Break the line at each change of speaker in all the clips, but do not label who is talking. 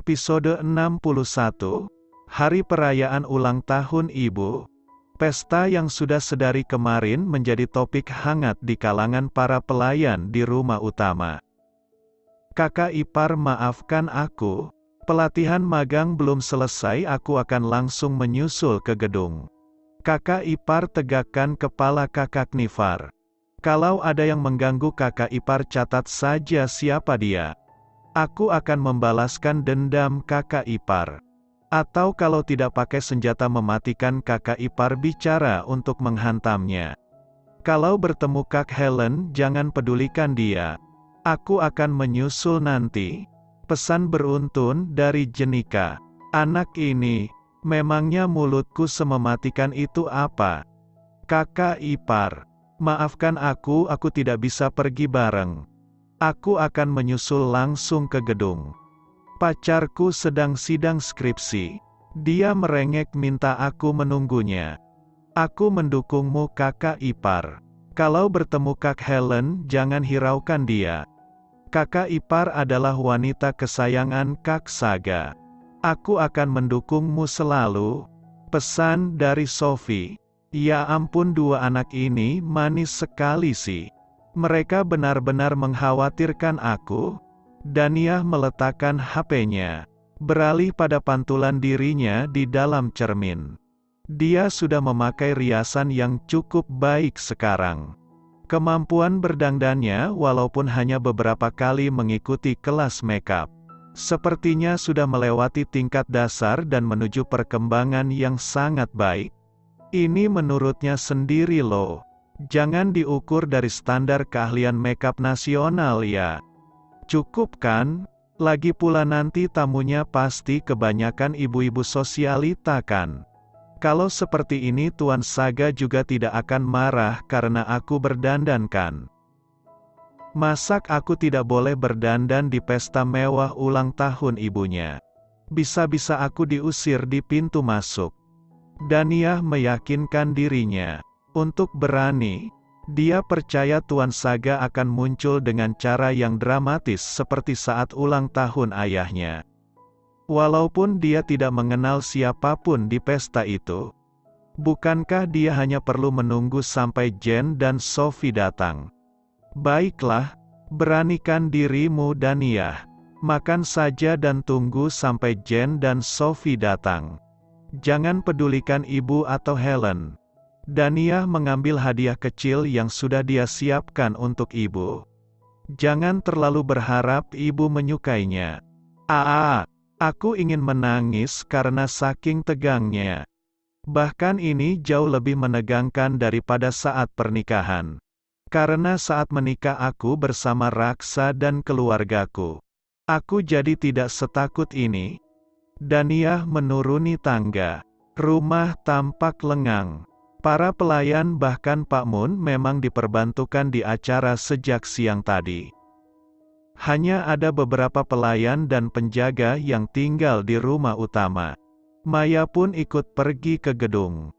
Episode 61, Hari Perayaan Ulang Tahun Ibu. Pesta yang sudah sedari kemarin menjadi topik hangat di kalangan para pelayan di rumah utama. Kakak ipar, maafkan aku. Pelatihan magang belum selesai, aku akan langsung menyusul ke gedung. Kakak ipar tegakkan kepala. Kakak Nifar. Kalau ada yang mengganggu kakak ipar, catat saja siapa dia. Aku akan membalaskan dendam kakak ipar. Atau kalau tidak pakai senjata mematikan kakak ipar, bicara untuk menghantamnya. Kalau bertemu Kak Helen, jangan pedulikan dia. Aku akan menyusul nanti. Pesan beruntun dari Jenika. Anak ini, memangnya mulutku semematikan itu apa? Kakak ipar, maafkan aku tidak bisa pergi bareng. Aku akan menyusul langsung ke gedung. Pacarku sedang sidang skripsi. Dia merengek minta aku menunggunya. Aku mendukungmu kakak ipar. Kalau bertemu Kak Helen, jangan hiraukan dia. Kakak ipar adalah wanita kesayangan Kak Saga. Aku akan mendukungmu selalu. Pesan dari Sophie. Ya ampun, dua anak ini manis sekali sih. Mereka benar-benar mengkhawatirkan aku. Daniah meletakkan HP-nya. Beralih pada pantulan dirinya di dalam cermin. Dia sudah memakai riasan yang cukup baik sekarang. Kemampuan berdandannya, walaupun hanya beberapa kali mengikuti kelas makeup, sepertinya sudah melewati tingkat dasar dan menuju perkembangan yang sangat baik. Ini menurutnya sendiri loh. Jangan diukur dari standar keahlian makeup nasional ya. Cukup kan? Lagi pula nanti tamunya pasti kebanyakan ibu-ibu sosialita kan? Kalau seperti ini Tuan Saga juga tidak akan marah karena aku berdandan kan? Masak aku tidak boleh berdandan di pesta mewah ulang tahun ibunya. Bisa-bisa aku diusir di pintu masuk. Daniah meyakinkan dirinya. Untuk berani, dia percaya Tuan Saga akan muncul dengan cara yang dramatis seperti saat ulang tahun ayahnya. Walaupun dia tidak mengenal siapapun di pesta itu. Bukankah dia hanya perlu menunggu sampai Jen dan Sophie datang? Baiklah, beranikan dirimu Daniah. Makan saja dan tunggu sampai Jen dan Sophie datang. Jangan pedulikan ibu atau Helen. Daniah mengambil hadiah kecil yang sudah dia siapkan untuk ibu. Jangan terlalu berharap ibu menyukainya. Aku ingin menangis karena saking tegangnya. Bahkan ini jauh lebih menegangkan daripada saat pernikahan. Karena saat menikah aku bersama Raksa dan keluargaku. Aku jadi tidak setakut ini. Daniah menuruni tangga. Rumah tampak lengang. Para pelayan bahkan Pak Mun memang diperbantukan di acara sejak siang tadi. Hanya ada beberapa pelayan dan penjaga yang tinggal di rumah utama. Maya pun ikut pergi ke gedung.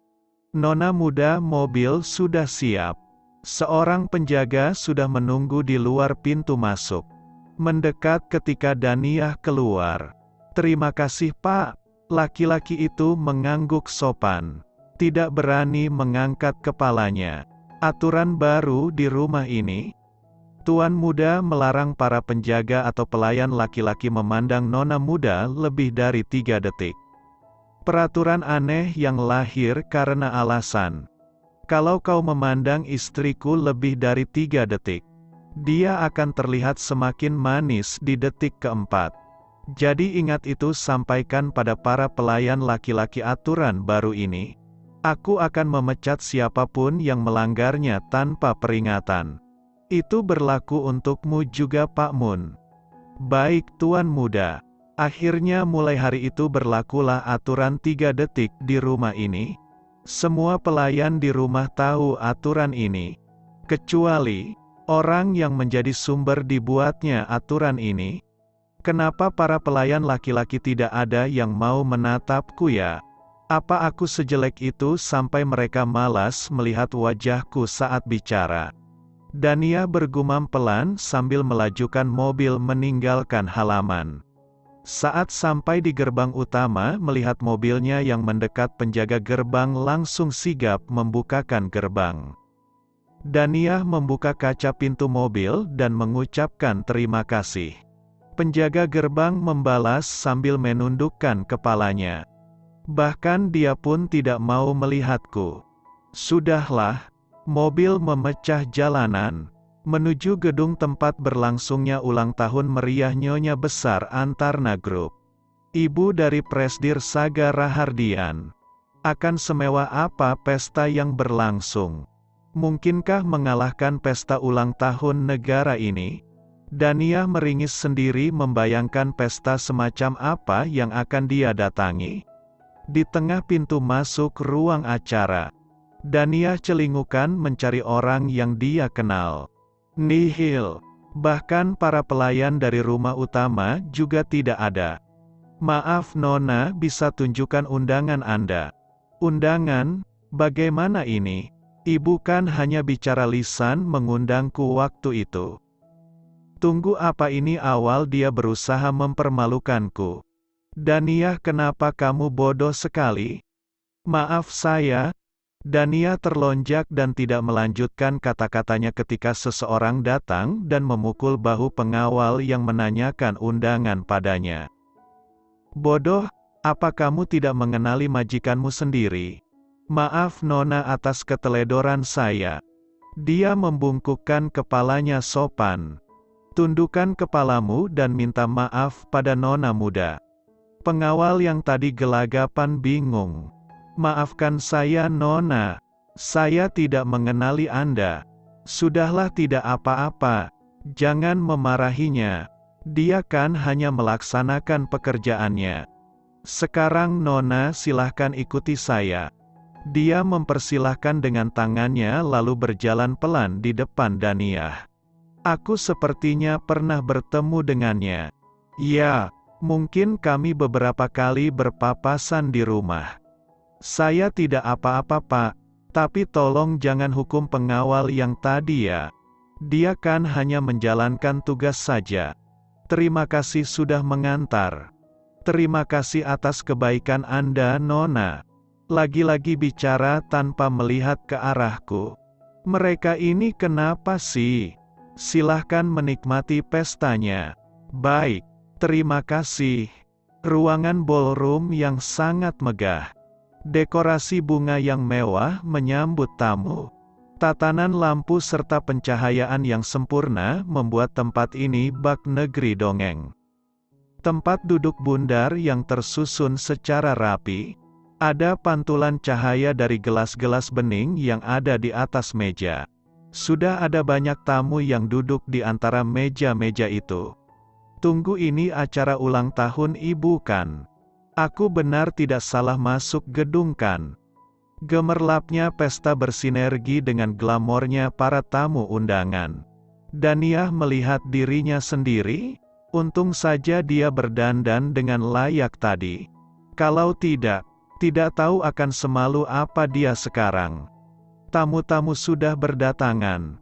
Nona muda, mobil sudah siap. Seorang penjaga sudah menunggu di luar pintu masuk. Mendekat ketika Daniah keluar. Terima kasih Pak. Laki-laki itu mengangguk sopan. Tidak berani mengangkat kepalanya. Aturan baru di rumah ini. Tuan muda melarang para penjaga atau pelayan laki-laki memandang nona muda lebih dari 3 detik. Peraturan aneh yang lahir karena alasan. Kalau kau memandang istriku lebih dari 3 detik, dia akan terlihat semakin manis di detik keempat. Jadi ingat itu, sampaikan pada para pelayan laki-laki aturan baru ini. Aku akan memecat siapapun yang melanggarnya tanpa peringatan. Itu berlaku untukmu juga Pak Mun. Baik Tuan muda. Akhirnya mulai hari itu berlakulah aturan 3 detik di rumah ini. Semua pelayan di rumah tahu aturan ini. Kecuali orang yang menjadi sumber dibuatnya aturan ini. Kenapa para pelayan laki-laki tidak ada yang mau menatapku ya? Apa aku sejelek itu sampai mereka malas melihat wajahku saat bicara? Daniah bergumam pelan sambil melajukan mobil meninggalkan halaman. Saat sampai di gerbang utama, melihat mobilnya yang mendekat, penjaga gerbang langsung sigap membukakan gerbang. Daniah membuka kaca pintu mobil dan mengucapkan terima kasih. Penjaga gerbang membalas sambil menundukkan kepalanya. Bahkan dia pun tidak mau melihatku. Sudahlah, mobil memecah jalanan menuju gedung tempat berlangsungnya ulang tahun meriah Nyonya Besar Antarna Group. Ibu dari Presdir Saga Rahardian. Akan semewah apa pesta yang berlangsung? Mungkinkah mengalahkan pesta ulang tahun negara ini? Daniah meringis sendiri membayangkan pesta semacam apa yang akan dia datangi. Di tengah pintu masuk ruang acara, Daniah celingukan mencari orang yang dia kenal. Nihil. Bahkan para pelayan dari rumah utama juga tidak ada. Maaf Nona, bisa tunjukkan undangan Anda? Undangan? Bagaimana ini? Ibu kan hanya bicara lisan mengundangku waktu itu. Tunggu, apa ini awal dia berusaha mempermalukanku? Daniah, kenapa kamu bodoh sekali? Maaf saya. Daniah terlonjak dan tidak melanjutkan kata-katanya ketika seseorang datang dan memukul bahu pengawal yang menanyakan undangan padanya. Bodoh, apa kamu tidak mengenali majikanmu sendiri? Maaf Nona atas keteledoran saya. Dia membungkukkan kepalanya sopan. Tundukkan kepalamu dan minta maaf pada Nona muda. Pengawal yang tadi gelagapan bingung. Maafkan saya Nona. Saya tidak mengenali Anda. Sudahlah, tidak apa-apa. Jangan memarahinya. Dia kan hanya melaksanakan pekerjaannya. Sekarang Nona silahkan ikuti saya. Dia mempersilahkan dengan tangannya lalu berjalan pelan di depan Daniah. Aku sepertinya pernah bertemu dengannya. Ya, mungkin kami beberapa kali berpapasan di rumah. Saya tidak apa-apa Pak, tapi tolong jangan hukum pengawal yang tadi ya. Dia kan hanya menjalankan tugas saja. Terima kasih sudah mengantar. Terima kasih atas kebaikan Anda Nona. Lagi-lagi bicara tanpa melihat ke arahku. Mereka ini kenapa sih? Silahkan menikmati pestanya. Baik, terima kasih. Ruangan ballroom yang sangat megah. Dekorasi bunga yang mewah menyambut tamu. Tatanan lampu serta pencahayaan yang sempurna membuat tempat ini bak negeri dongeng. Tempat duduk bundar yang tersusun secara rapi. Ada pantulan cahaya dari gelas-gelas bening yang ada di atas meja. Sudah ada banyak tamu yang duduk di antara meja-meja itu. Tunggu, ini acara ulang tahun ibu kan? Aku benar tidak salah masuk gedung kan? Gemerlapnya pesta bersinergi dengan glamornya para tamu undangan. Daniah melihat dirinya sendiri. Untung saja dia berdandan dengan layak tadi. Kalau tidak tahu akan semalu apa dia sekarang. Tamu-tamu sudah berdatangan.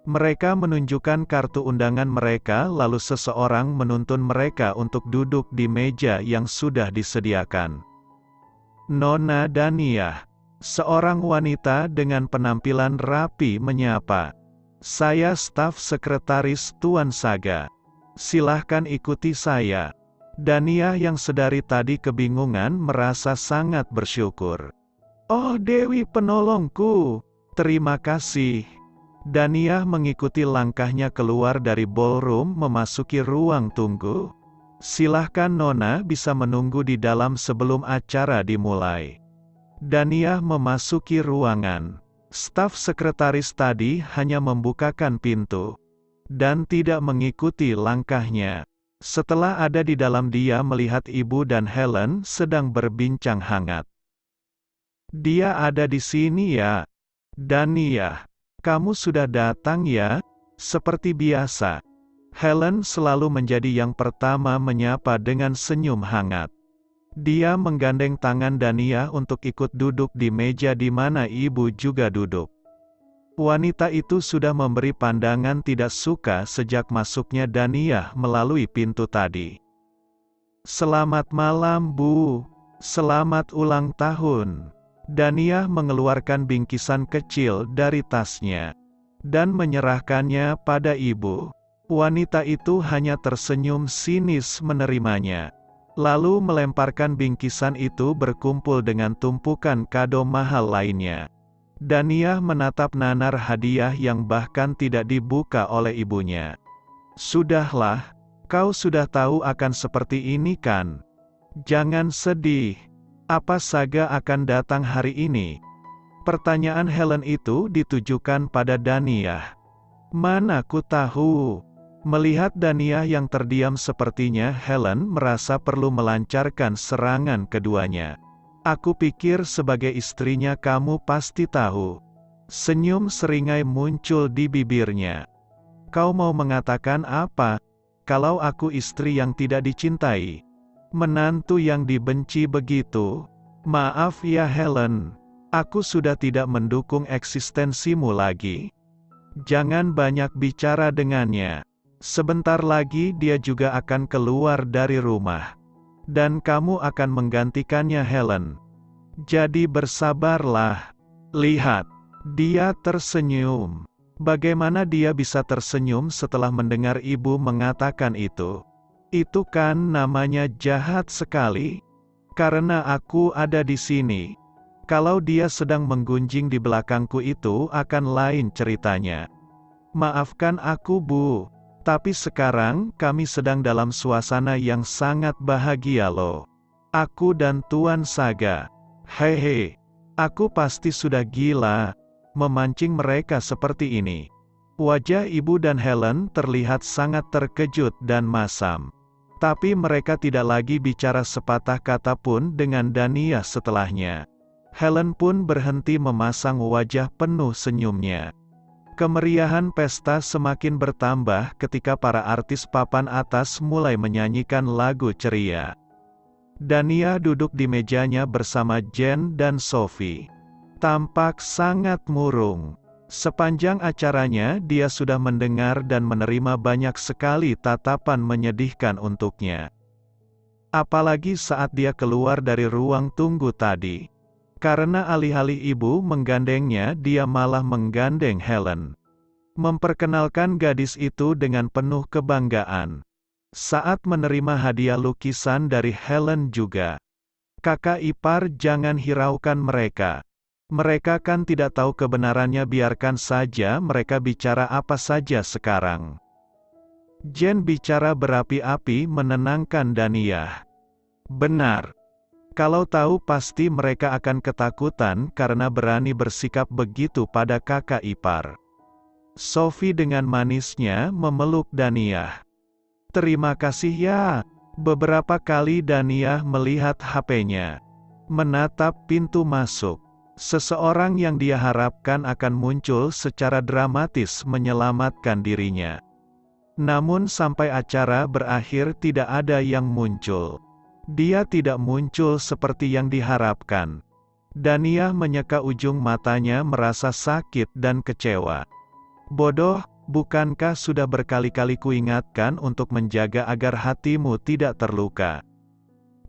Mereka menunjukkan kartu undangan mereka, lalu seseorang menuntun mereka untuk duduk di meja yang sudah disediakan. Nona Daniah, seorang wanita dengan penampilan rapi menyapa. Saya staf sekretaris Tuan Saga. Silahkan ikuti saya. Daniah yang sedari tadi kebingungan merasa sangat bersyukur. Oh Dewi penolongku, terima kasih. Daniah mengikuti langkahnya keluar dari ballroom memasuki ruang tunggu. Silahkan Nona bisa menunggu di dalam sebelum acara dimulai. Daniah memasuki ruangan. Staf sekretaris tadi hanya membukakan pintu dan tidak mengikuti langkahnya. Setelah ada di dalam, dia melihat ibu dan Helen sedang berbincang hangat. Dia ada di sini ya? Daniah, kamu sudah datang ya? Seperti biasa. Helen selalu menjadi yang pertama menyapa dengan senyum hangat. Dia menggandeng tangan Daniah untuk ikut duduk di meja di mana ibu juga duduk. Wanita itu sudah memberi pandangan tidak suka sejak masuknya Daniah melalui pintu tadi. Selamat malam, Bu. Selamat ulang tahun. Daniah mengeluarkan bingkisan kecil dari tasnya dan menyerahkannya pada ibu. Wanita itu hanya tersenyum sinis menerimanya. Lalu melemparkan bingkisan itu berkumpul dengan tumpukan kado mahal lainnya. Daniah menatap nanar hadiah yang bahkan tidak dibuka oleh ibunya. Sudahlah, kau sudah tahu akan seperti ini kan? Jangan sedih. Apa Saga akan datang hari ini? Pertanyaan Helen itu ditujukan pada Daniah. Mana ku tahu. Melihat Daniah yang terdiam sepertinya, Helen merasa perlu melancarkan serangan keduanya. Aku pikir sebagai istrinya kamu pasti tahu. Senyum seringai muncul di bibirnya. Kau mau mengatakan apa? Kalau aku istri yang tidak dicintai, menantu yang dibenci begitu? Maaf ya Helen, aku sudah tidak mendukung eksistensimu lagi. Jangan banyak bicara dengannya. Sebentar lagi dia juga akan keluar dari rumah. Dan kamu akan menggantikannya Helen. Jadi bersabarlah. Lihat, dia tersenyum. Bagaimana dia bisa tersenyum setelah mendengar ibu mengatakan itu? Itu kan namanya jahat sekali. Karena aku ada di sini. Kalau dia sedang menggunjing di belakangku itu akan lain ceritanya. Maafkan aku Bu, tapi sekarang kami sedang dalam suasana yang sangat bahagia loh. Aku dan Tuan Saga. Hehe, aku pasti sudah gila memancing mereka seperti ini. Wajah ibu dan Helen terlihat sangat terkejut dan masam. Tapi mereka tidak lagi bicara sepatah kata pun dengan Daniah setelahnya. Helen pun berhenti memasang wajah penuh senyumnya. Kemeriahan pesta semakin bertambah ketika para artis papan atas mulai menyanyikan lagu ceria. Daniah duduk di mejanya bersama Jen dan Sophie. Tampak sangat murung. Sepanjang acaranya dia sudah mendengar dan menerima banyak sekali tatapan menyedihkan untuknya. Apalagi saat dia keluar dari ruang tunggu tadi. Karena alih-alih ibu menggandengnya, dia malah menggandeng Helen. Memperkenalkan gadis itu dengan penuh kebanggaan. Saat menerima hadiah lukisan dari Helen juga. Kakak ipar, jangan hiraukan mereka. Mereka kan tidak tahu kebenarannya, biarkan saja mereka bicara apa saja sekarang. Jen bicara berapi-api menenangkan Daniah. Benar. Kalau tahu pasti mereka akan ketakutan karena berani bersikap begitu pada kakak ipar. Sophie dengan manisnya memeluk Daniah. Terima kasih ya. Beberapa kali Daniah melihat HP-nya. Menatap pintu masuk. Seseorang yang dia harapkan akan muncul secara dramatis menyelamatkan dirinya. Namun sampai acara berakhir tidak ada yang muncul. Dia tidak muncul seperti yang diharapkan. Daniah menyeka ujung matanya merasa sakit dan kecewa. Bodoh, bukankah sudah berkali-kali kuingatkan untuk menjaga agar hatimu tidak terluka?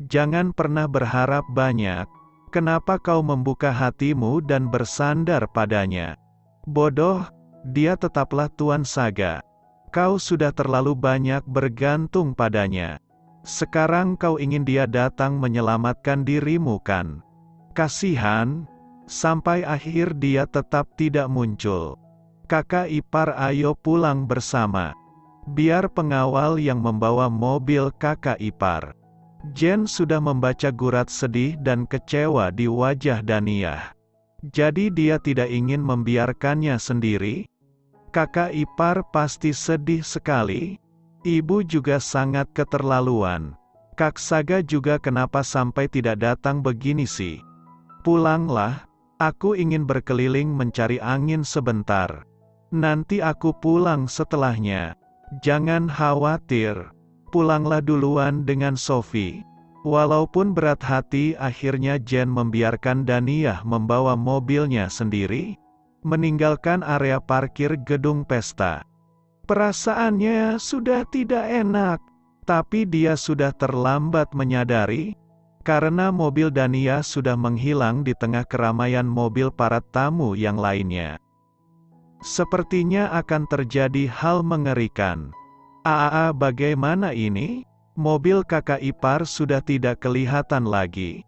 Jangan pernah berharap banyak. Kenapa kau membuka hatimu dan bersandar padanya? Bodoh, dia tetaplah Tuan Saga. Kau sudah terlalu banyak bergantung padanya. Sekarang kau ingin dia datang menyelamatkan dirimu kan? Kasihan, sampai akhir dia tetap tidak muncul. Kakak ipar, ayo pulang bersama. Biar pengawal yang membawa mobil kakak ipar. Jen sudah membaca gurat sedih dan kecewa di wajah Daniah. Jadi dia tidak ingin membiarkannya sendiri. Kakak ipar pasti sedih sekali. Ibu juga sangat keterlaluan. Kak Saga juga kenapa sampai tidak datang begini sih? Pulanglah, aku ingin berkeliling mencari angin sebentar. Nanti aku pulang setelahnya. Jangan khawatir. Pulanglah duluan dengan Sophie. Walaupun berat hati, akhirnya Jen membiarkan Daniah membawa mobilnya sendiri, meninggalkan area parkir gedung pesta. Perasaannya sudah tidak enak. Tapi dia sudah terlambat menyadari, karena mobil Dania sudah menghilang di tengah keramaian mobil para tamu yang lainnya. Sepertinya akan terjadi hal mengerikan. Bagaimana ini? Mobil kakak ipar sudah tidak kelihatan lagi.